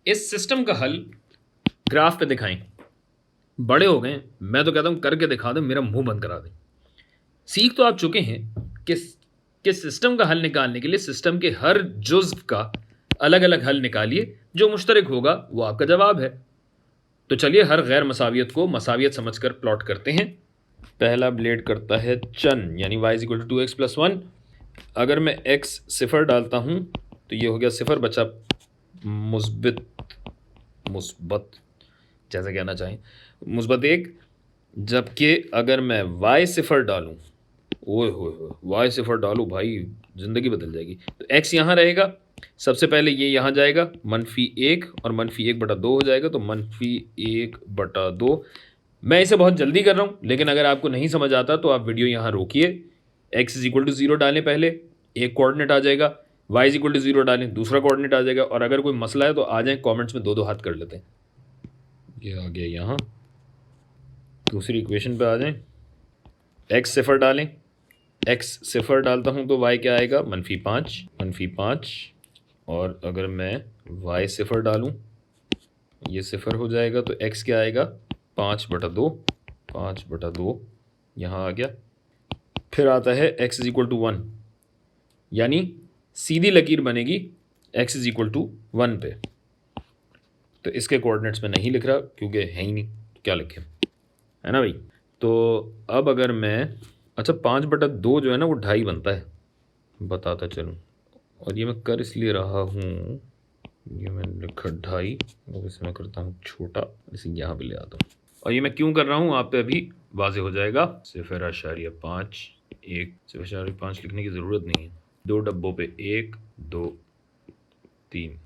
इस सिस्टम का हल ग्राफ पे दिखाएं। बड़े हो गए, मैं तो कहता हूं करके दिखा दें, मेरा मुंह बंद करा दें। सीख तो आप चुके हैं कि सिस्टम का हल निकालने के लिए सिस्टम के हर जुज्व का अलग अलग हल निकालिए, जो मुश्तरक होगा वो आपका जवाब है। तो चलिए हर गैर मसावियत को मसावियत समझकर प्लॉट करते हैं। पहला ब्लेड करता है चन, यानी y is equal to 2x+1। अगर मैं x सिफर डालता हूं तो ये हो गया सिफर, बचा मुस्बत जैसा कहना चाहें, मुस्बत 1। जबकि अगर मैं y सिफर डालूं, ओए होए y सिफर डालूं भाई ज़िंदगी बदल जाएगी। तो x यहाँ रहेगा, सबसे पहले ये यहाँ जाएगा, -1 और -1/2 हो जाएगा, तो -1/2। मैं इसे बहुत जल्दी कर रहा हूँ, लेकिन अगर आपको नहीं समझ आता तो आप वीडियो यहाँ रोकिए। x इज इक्वल टू 0 डालें, पहले एक कोऑर्डिनेट आ जाएगा, y इज इक्वल टू 0 डालें, दूसरा कोऑर्डिनेट आ जाएगा। और अगर कोई मसला है तो आ जाए कमेंट्स में, दो हाथ कर लेते हैं। ये आ गया यहाँ, दूसरी इक्वेशन पे आ जाएं। x सिफर डालें, x सिफर डालता हूँ तो y क्या आएगा, -5। और अगर मैं y सिफर डालूँ, ये सिफर हो जाएगा, तो x क्या आएगा, 5/2 यहाँ आ गया। फिर आता है x इज इक्वल टू 1, यानी सीधी लकीर बनेगी x इज इक्वल टू 1 पे। तो इसके कोऑर्डिनेट्स में नहीं लिख रहा क्योंकि है ही नहीं, तो क्या लिखें, है ना भाई। तो अब अगर मैं, अच्छा 5/2 जो है ना वो 2.5 बनता है, बताता चलूँ। और ये मैं कर इसलिए रहा हूँ, ये मैंने लिखा 2.5, और इसे मैं करता हूँ छोटा, इसे यहाँ पे ले आता हूँ। और ये मैं क्यों कर रहा हूँ आप पे अभी वाज़ेह हो जाएगा। 0.5, 0.5 लिखने की ज़रूरत नहीं है। 2 डब्बों पे 1, 2, 3,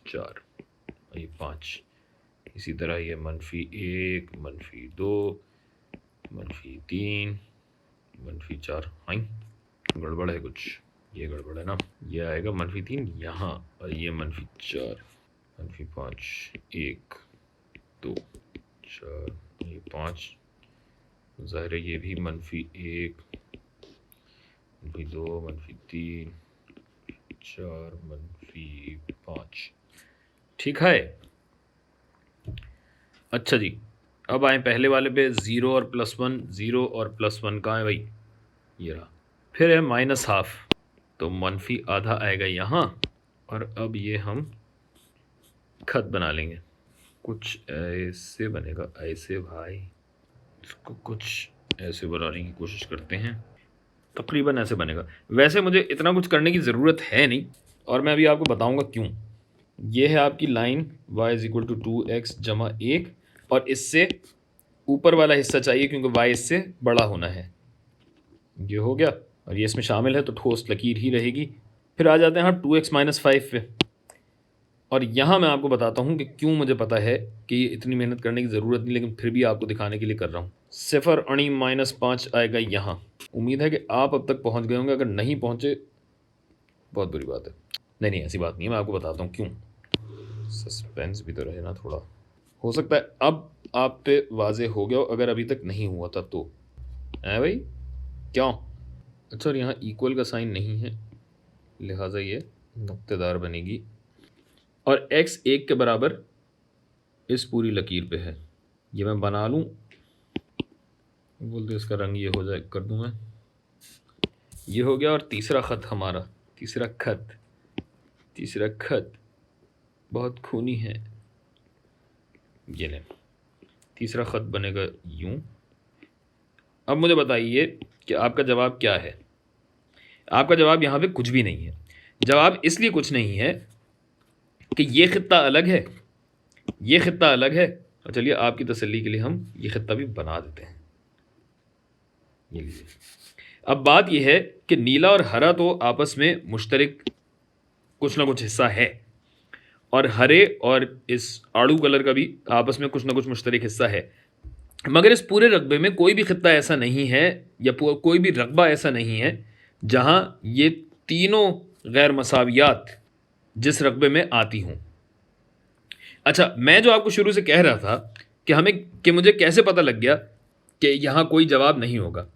4 और ये 5। इसी तरह ये -1, -2, -3, -4। हाँ गड़बड़ है कुछ, ये गड़बड़ है ना। ये आएगा -3 यहाँ, और ये -4, -5, 1, 2, 4, ये 5। ज़ाहिर है ये भी -1, -2, -3, 4, -5। ठीक है। अच्छा जी, अब आए पहले वाले पे। 0 और +1, 0 और +1 कहाँ है भाई, ये रहा। फिर है -½ तो -आधा आएगा यहाँ। और अब ये हम खत बना लेंगे, कुछ ऐसे बनेगा, ऐसे भाई, इसको कुछ ऐसे बनाने की कोशिश करते हैं, तकरीबन ऐसे बनेगा। वैसे मुझे इतना कुछ करने की ज़रूरत है नहीं, और मैं अभी आपको बताऊंगा क्यों। ये है आपकी line y is equal to 2x + 1, और इससे ऊपर वाला हिस्सा चाहिए क्योंकि y इससे बड़ा होना है। ये हो गया, और ये इसमें शामिल है तो ठोस लकीर ही रहेगी। फिर आ जाते हैं हम 2x - 5 पे। और यहाँ मैं आपको बताता हूँ कि क्यों मुझे पता है कि ये इतनी मेहनत करने की ज़रूरत नहीं, लेकिन फिर भी आपको दिखाने के लिए कर रहा हूँ। 0.5 आएगा यहाँ। उम्मीद है कि आप अब तक पहुँच गए होंगे, अगर नहीं पहुँचे बहुत बुरी बात है। नहीं ऐसी बात नहीं है, मैं आपको बताता हूँ क्यों। सस्पेंस भी तो रहे ना थोड़ा, हो सकता है अब आप पे वाज़ेह हो गया हो, अगर अभी तक नहीं हुआ था तो। है भाई क्यों? अच्छा, और यहाँ इक्वल का साइन नहीं है, लिहाजा ये नुक्तेदार बनेगी, और x 1 के बराबर इस पूरी लकीर पे है। ये मैं बना लूँ, बोलते इसका रंग ये हो जाए, कर दूँ मैं। ये हो गया। और तीसरा ख़त हमारा, तीसरा खत बहुत खूनी है। ये ले, तीसरा ख़त बनेगा यूं। अब मुझे बताइए कि आपका जवाब क्या है। आपका जवाब यहाँ पे कुछ भी नहीं है। जवाब इसलिए कुछ नहीं है कि ये ख़ित्ता अलग है, ये ख़ित्ता अलग है। और चलिए आपकी तसल्ली के लिए हम ये ख़ित्ता भी बना देते हैं। ये लीजिए। अब बात यह है कि नीला और हरा तो आपस में मुश्तरक कुछ ना कुछ हिस्सा है, और हरे और इस आड़ू कलर का भी आपस में कुछ ना कुछ मुश्तरक हिस्सा है। मगर इस पूरे रकबे में कोई भी ख़ित्ता ऐसा नहीं है, या कोई भी रकबा ऐसा नहीं है जहाँ ये तीनों गैर मसावियात जिस रकबे में आती हूँ। अच्छा, मैं जो आपको शुरू से कह रहा था कि मुझे कैसे पता लग गया कि यहाँ कोई जवाब नहीं होगा,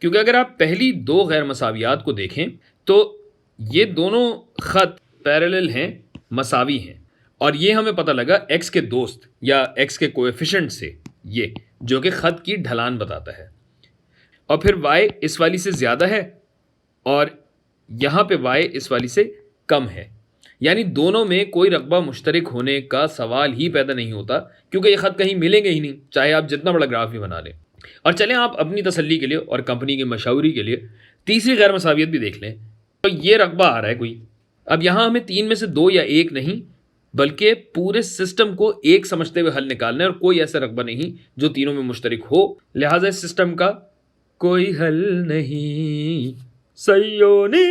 क्योंकि अगर आप पहली 2 गैर मसावियात को देखें तो ये दोनों ख़त पैरेलल हैं, मसावी हैं, और ये हमें पता लगा x के दोस्त या x के कोएफिशिएंट से, ये जो कि ख़त की ढलान बताता है। और फिर y इस वाली से ज़्यादा है और यहाँ पे y इस वाली से कम है, यानी दोनों में कोई रकबा मुश्तरक होने का सवाल ही पैदा नहीं होता, क्योंकि ये ख़त कहीं मिलेंगे ही नहीं, चाहे आप जितना बड़ा ग्राफ भी बना लें। और चलें आप अपनी तसल्ली के लिए और कंपनी की मशावरी के लिए तीसरी गैर मसावियत भी देख लें। तो ये रकबा आ रहा है कोई, अब यहाँ हमें 3 में से 2 या 1 नहीं, बल्कि पूरे सिस्टम को एक समझते हुए हल निकालना है, और कोई ऐसा रकबा नहीं जो तीनों में मुश्तरक हो। लिहाजा इस सिस्टम का कोई हल नहीं सयोनी।